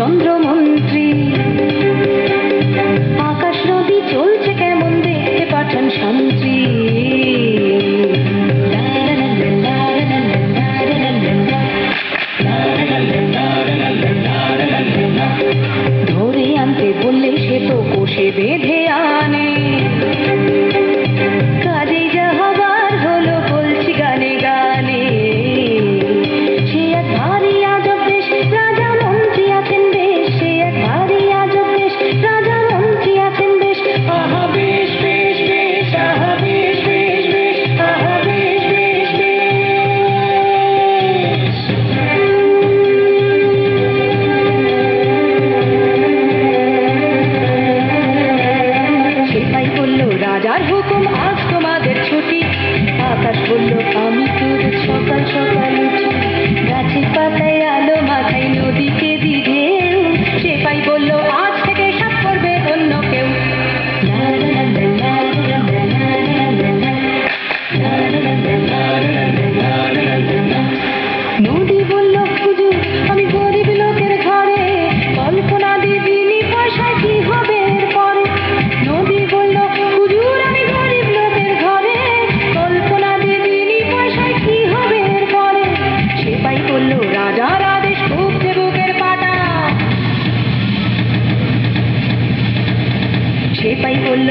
চন্দ্রমন্ত্রী। আকাশ নদী চলছে কেমন দেখতে পাঠান শান্তি। ধরে আনতে বললে সে তো কোষে বেঁধে আনে। কাজেই যা হবার হলো বলছি গানে গানে। সে এক ভারী আজব দেশ, রাজা মন্ত্রী আছেন বেশ। সে এক ভারী আজব দেশ, রাজা মন্ত্রী আছেন বেশ। আহা বেশ বেশ বেশ, আহা বেশ বেশ বেশ, আহা বেশ বেশ বেশ। সেটাই বলল রাজার হুকুম, আজ তোমাদের ছুটি। আকাশ বলল আমি তোর সকাল সকাল উঠি। গাছের পাতায় আলো মাথায় নদীকে দিঘে। সেপাই বলল আজ থেকে সাত করবে অন্য কেউ। নদী বলল হুজুর আমি গরিব লোকের ঘরে, কল্পনা দিবিনি পয়সায় কি হবে এরপরে। নদী বলল হুজুর আমি গরিব লোকের ঘরে, কল্পনা দিবিনি পয়সায় কি হবে এরপরে। সেপাই বলল রাজার আদেশ খুব বুকের পাটা। সেপাই বলল